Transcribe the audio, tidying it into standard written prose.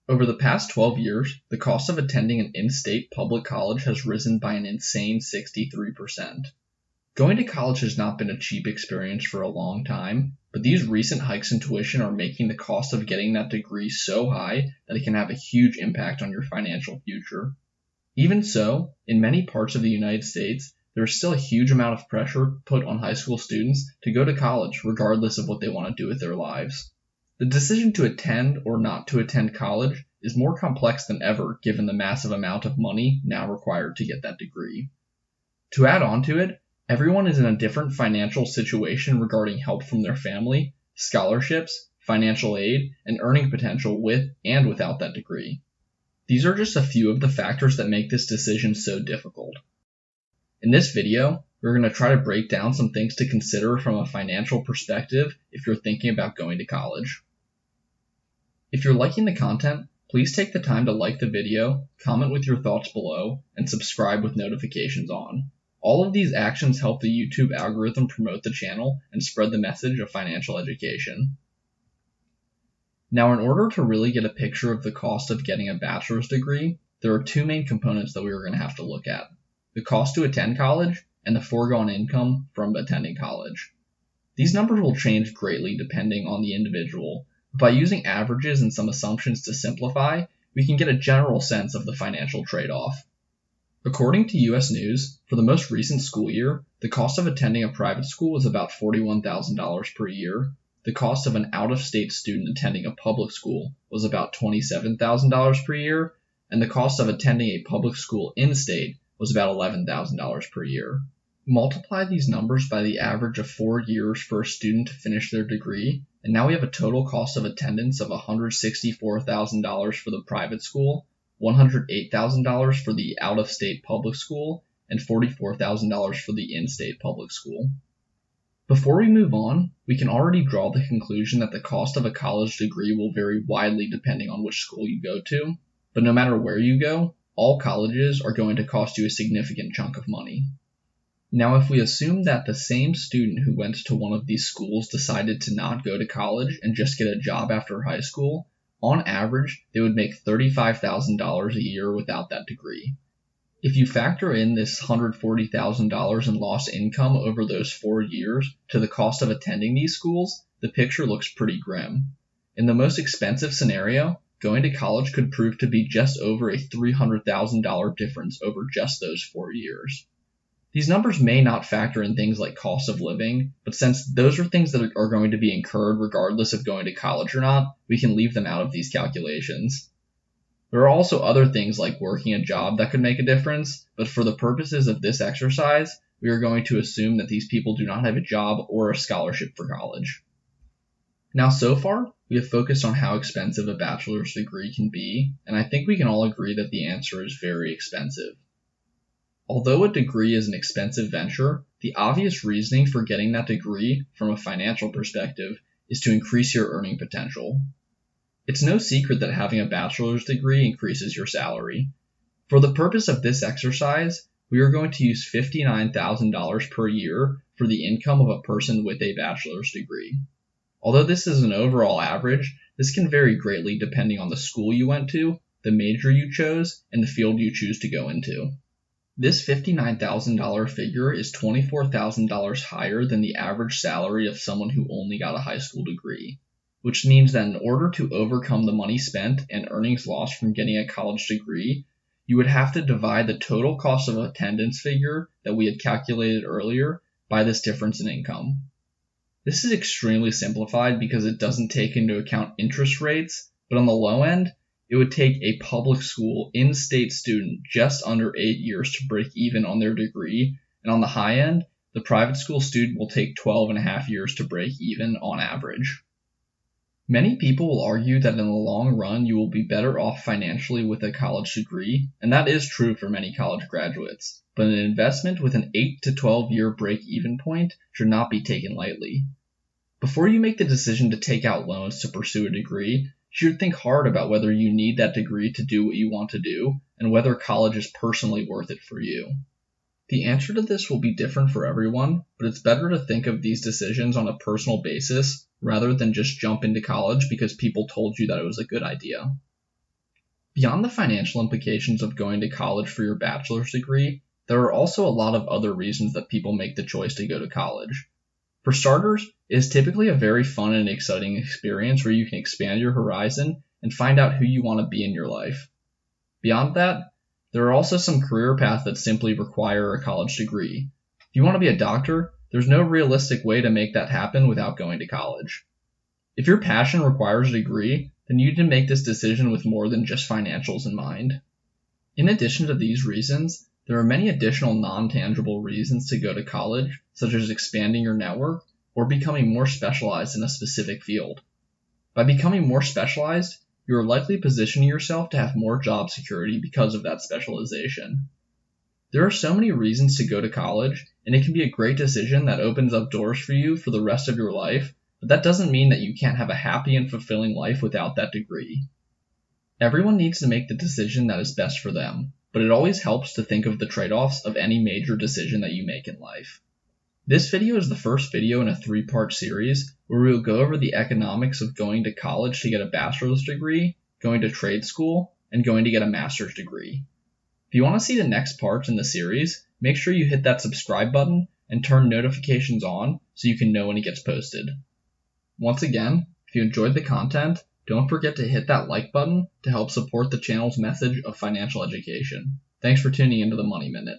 Over the past 12 years, the cost of attending an in-state public college has risen by an insane 63%. Going to college has not been a cheap experience for a long time, but these recent hikes in tuition are making the cost of getting that degree so high that it can have a huge impact on your financial future. Even so, in many parts of the United States, there is still a huge amount of pressure put on high school students to go to college regardless of what they want to do with their lives. The decision to attend or not to attend college is more complex than ever given the massive amount of money now required to get that degree. To add on to it, everyone is in a different financial situation regarding help from their family, scholarships, financial aid, and earning potential with and without that degree. These are just a few of the factors that make this decision so difficult. In this video, we're going to try to break down some things to consider from a financial perspective if you're thinking about going to college. If you're liking the content, please take the time to like the video, comment with your thoughts below, and subscribe with notifications on. All of these actions help the YouTube algorithm promote the channel and spread the message of financial education. Now, in order to really get a picture of the cost of getting a bachelor's degree, there are two main components that we are going to have to look at: the cost to attend college and the foregone income from attending college. These numbers will change greatly depending on the individual. By using averages and some assumptions to simplify, we can get a general sense of the financial trade-off. According to US News, for the most recent school year, the cost of attending a private school was about $41,000 per year. The cost of an out-of-state student attending a public school was about $27,000 per year, and the cost of attending a public school in-state was about $11,000 per year. Multiply these numbers by the average of 4 years for a student to finish their degree, and now we have a total cost of attendance of $164,000 for the private school, $108,000 for the out-of-state public school, and $44,000 for the in-state public school. Before we move on, we can already draw the conclusion that the cost of a college degree will vary widely depending on which school you go to, but no matter where you go, all colleges are going to cost you a significant chunk of money. Now, if we assume that the same student who went to one of these schools decided to not go to college and just get a job after high school, on average, they would make $35,000 a year without that degree. If you factor in this $140,000 in lost income over those 4 years to the cost of attending these schools, the picture looks pretty grim. In the most expensive scenario, going to college could prove to be just over a $300,000 difference over just those 4 years. These numbers may not factor in things like cost of living, but since those are things that are going to be incurred regardless of going to college or not, we can leave them out of these calculations. There are also other things like working a job that could make a difference, but for the purposes of this exercise, we are going to assume that these people do not have a job or a scholarship for college. Now, so far, we have focused on how expensive a bachelor's degree can be, and I think we can all agree that the answer is very expensive. Although a degree is an expensive venture, the obvious reasoning for getting that degree from a financial perspective is to increase your earning potential. It's no secret that having a bachelor's degree increases your salary. For the purpose of this exercise, we are going to use $59,000 per year for the income of a person with a bachelor's degree. Although this is an overall average, this can vary greatly depending on the school you went to, the major you chose, and the field you choose to go into. This $59,000 figure is $24,000 higher than the average salary of someone who only got a high school degree, which means that in order to overcome the money spent and earnings lost from getting a college degree, you would have to divide the total cost of attendance figure that we had calculated earlier by this difference in income. This is extremely simplified because it doesn't take into account interest rates, but on the low end, it would take a public school in-state student just under 8 years to break even on their degree, and on the high end, the private school student will take 12.5 years to break even on average. Many people will argue that in the long run you will be better off financially with a college degree, and that is true for many college graduates, but an investment with an 8 to 12 year break-even point should not be taken lightly. Before you make the decision to take out loans to pursue a degree, you should think hard about whether you need that degree to do what you want to do, and whether college is personally worth it for you. The answer to this will be different for everyone, but it's better to think of these decisions on a personal basis rather than just jump into college because people told you that it was a good idea. Beyond the financial implications of going to college for your bachelor's degree, there are also a lot of other reasons that people make the choice to go to college. For starters, it is typically a very fun and exciting experience where you can expand your horizon and find out who you want to be in your life. Beyond that, there are also some career paths that simply require a college degree. If you want to be a doctor, there's no realistic way to make that happen without going to college. If your passion requires a degree, then you need to make this decision with more than just financials in mind. In addition to these reasons, there are many additional non-tangible reasons to go to college, such as expanding your network or becoming more specialized in a specific field. By becoming more specialized, you are likely positioning yourself to have more job security because of that specialization. There are so many reasons to go to college, and it can be a great decision that opens up doors for you for the rest of your life, but that doesn't mean that you can't have a happy and fulfilling life without that degree. Everyone needs to make the decision that is best for them, but it always helps to think of the trade-offs of any major decision that you make in life. This video is the first video in a 3-part series where we will go over the economics of going to college to get a bachelor's degree, going to trade school, and going to get a master's degree. If you want to see the next parts in the series, make sure you hit that subscribe button and turn notifications on so you can know when it gets posted. Once again, if you enjoyed the content, don't forget to hit that like button to help support the channel's message of financial education. Thanks for tuning into the Money Minute.